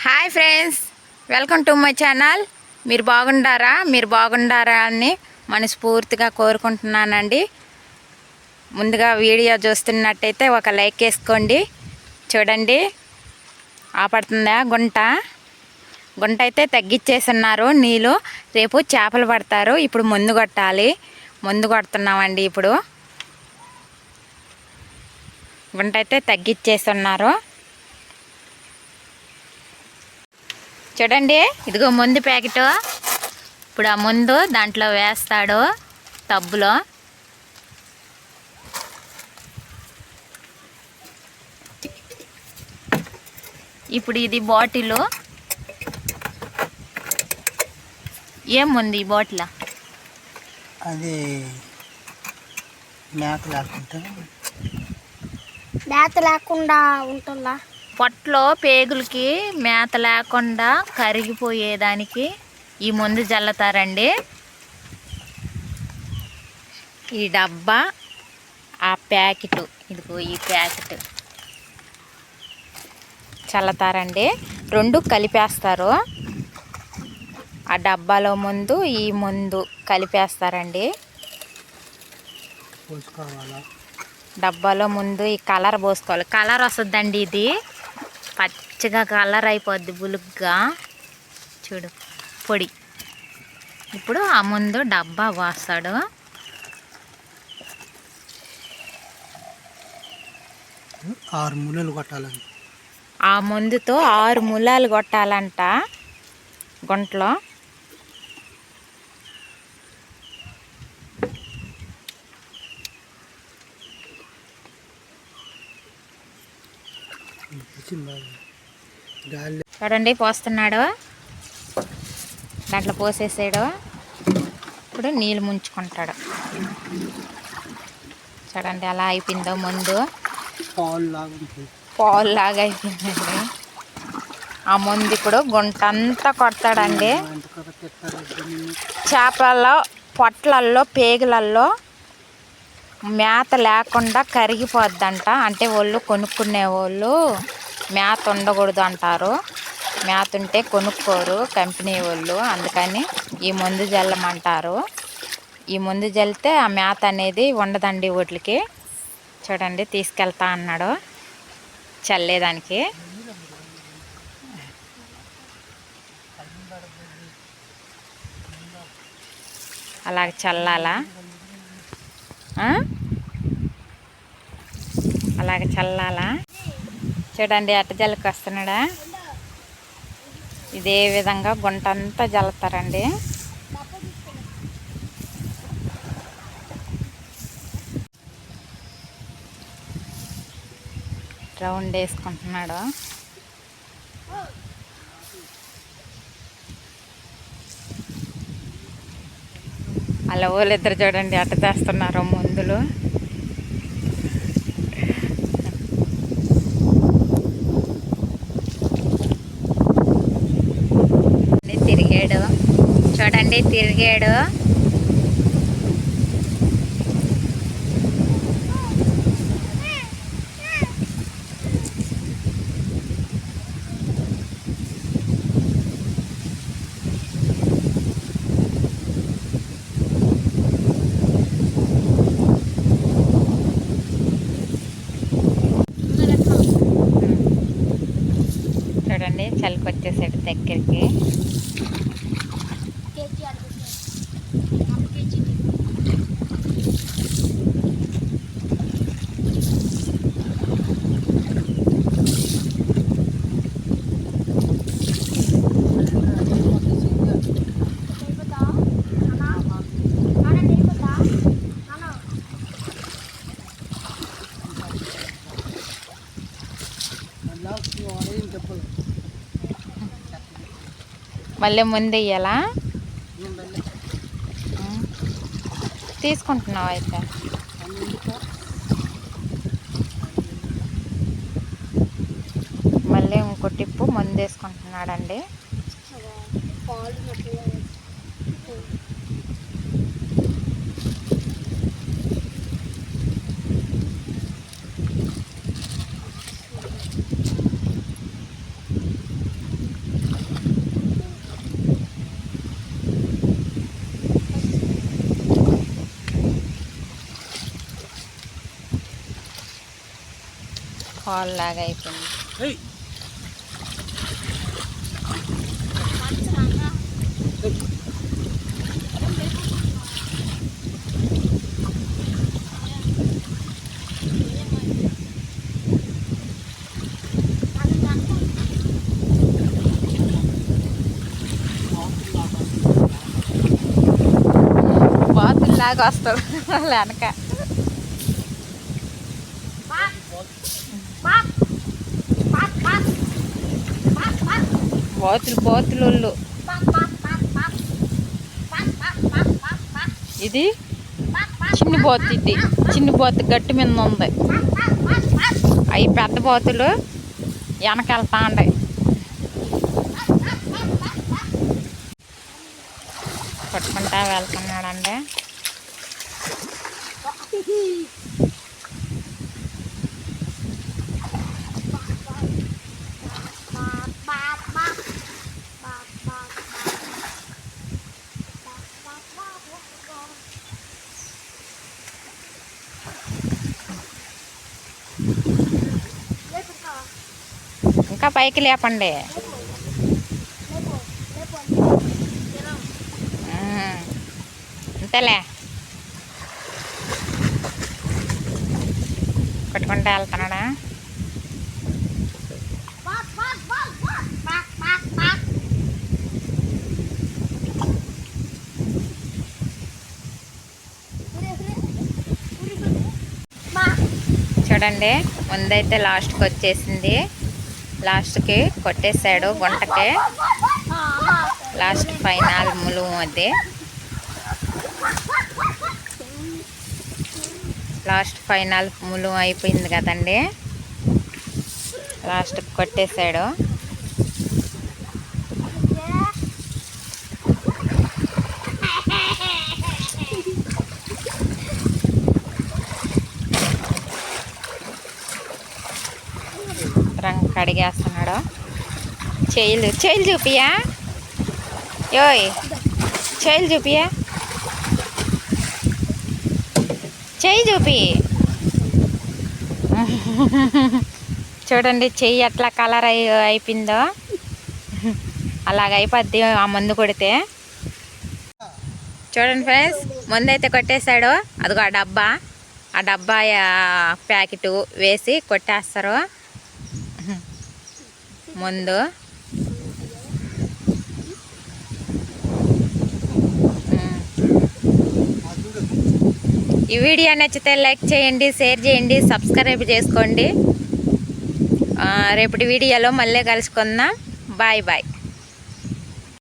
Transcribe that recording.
Hi friends, welcome to my channel. మీరు బాగుండారా అని మనస్ఫూర్తిగా కోరుకుంటున్నానండి. ముందుగా వీడియో చూస్తున్నట్టయితే ఒక లైక్ వేసుకోండి. చూడండి, ఆపడుతుందా గుంట అయితే తగ్గించేస్తున్నారు నీళ్ళు. రేపు చేపలు పడతారు. ఇప్పుడు ముందు కొడుతున్నామండి. ఇప్పుడు గుంట అయితే తగ్గించేస్తున్నారు. చూడండి, ఇదిగో ముందు ప్యాకెట్. ఇప్పుడు ఆ ముందు దాంట్లో వేస్తాడు టబ్బులో. ఇప్పుడు ఇది బాటిల్. ఏముంది ఈ బాటిల్? అది మేత లేకుండా ఉంటుందా? పొట్టలో పేగులకి మేత లేకుండా కరిగిపోయేదానికి ఈ మందు జల్లుతారండి. ఈ డబ్బా, ఆ ప్యాకెట్, ఇదిగో ఈ ప్యాకెట్ చల్లుతారండి. రెండు కలిపేస్తారు. ఆ డబ్బాలో ముందు, ఈ ముందు కలిపేస్తారండి. డబ్బాలో ముందు ఈ కలర్ పోసుకోవాలి. కలర్ వస్తుందండి. ఇది పచ్చగా కలర్ అయిపోద్ది, బులుగ్గా. చూడు, పొడి. ఇప్పుడు ఆ ముందు డబ్బా పోస్తాడు. ఆరు ముళ్ళలు కొట్టాలంట. ఆ ముందుతో 6 ములాలు కొట్టాలంట గుంటలో. చూడండి, పోస్తున్నాడు. దాంట్లో పోసేసాడు. ఇప్పుడు నీళ్ళు ముంచుకుంటాడు. చూడండి అలా అయిపోయిందో. ముందు పాలు లాగా అయిపోయిందండి. ఆ ముందు ఇప్పుడు గుంట అంతా కొడతాడండి. చేపలలో పొట్లల్లో, పేగులల్లో మేత లేకుండా కరిగిపోద్దంట. అంటే వాళ్ళు కొనుక్కునే వాళ్ళు మేత ఉండకూడదు అంటారు. మేత ఉంటే కొనుక్కోరు కంపెనీ వాళ్ళు. అందుకని ఈ మందు జల్లమంటారు. ఈ మందు జల్లితే ఆ మేత అనేది ఉండదండి వాటికి. చూడండి, తీసుకెళ్తా అన్నాడు చల్లేదానికి. అలాగ చల్లాలా, అలాగ చల్లాలా. చూడండి, అట్ట జల్లకి వస్తున్నాడా. ఇదే విధంగా గుంట అంతా జల్లుతారండి. రౌండ్ వేసుకుంటున్నాడు. అలా వాళ్ళిద్దరు చూడండి అట్ట తెస్తున్నారు మందులు. తిరిగాడు, చూడండి తిరిగాడు. చూడండి, చలికి వచ్చేసాడు దగ్గరికి. మళ్ళీ ముందు ఇయ్యాలా? తీసుకుంటున్నావు అయితే. మళ్ళీ ఇంకో టిప్పు ముందు వేసుకుంటున్నాడండి. హాల్ లాగా అయిపోయింది. బాతుల్లాగా వస్తుంది వాళ్ళ వెనక. బాతులు ఇది చిన్ని బాతు, ఇది చిన్ని బాతు గట్టి మీద ఉంది. అవి పెద్ద బాతులు వెనక వెళ్తా ఉన్నాయి. పట్టుకుంటా వెళ్తున్నాడండి. ఇంకా పైకి లేపండి. అంతేలే, కొట్టుకుంటా వెళ్తున్నాడా. చూడండి, ముందైతే లాస్ట్కి వచ్చేసింది. లాస్ట్కి కొట్టేశాడు గుంటకి. లాస్ట్ ఫైనల్ ములుగు అది. లాస్ట్ ఫైనల్ ములుగు అయిపోయింది కదండి. లాస్ట్కి కొట్టేశాడు. రంగు కడిగేస్తున్నాడు. చేయిలు చూపియా, యోయ్ చేయిలు చూపియా, చెయ్యి చూపి. చూడండి చెయ్యి ఎట్లా కలర్ అయిపోయిందో. అలాగ అయిపోద్ది ఆ మందు కొడితే. చూడండి ఫ్రెండ్స్, మందు అయితే కొట్టేశాడు. అదిగో ఆ డబ్బా ప్యాకెట్ వేసి కొట్టేస్తారు ముందు. ఈ వీడియో నచ్చితే లైక్ చేయండి, షేర్ చేయండి, సబ్స్క్రైబ్ చేసుకోండి. రేపటి వీడియోలో మళ్ళీ కలుసుకుందాం. Bye bye.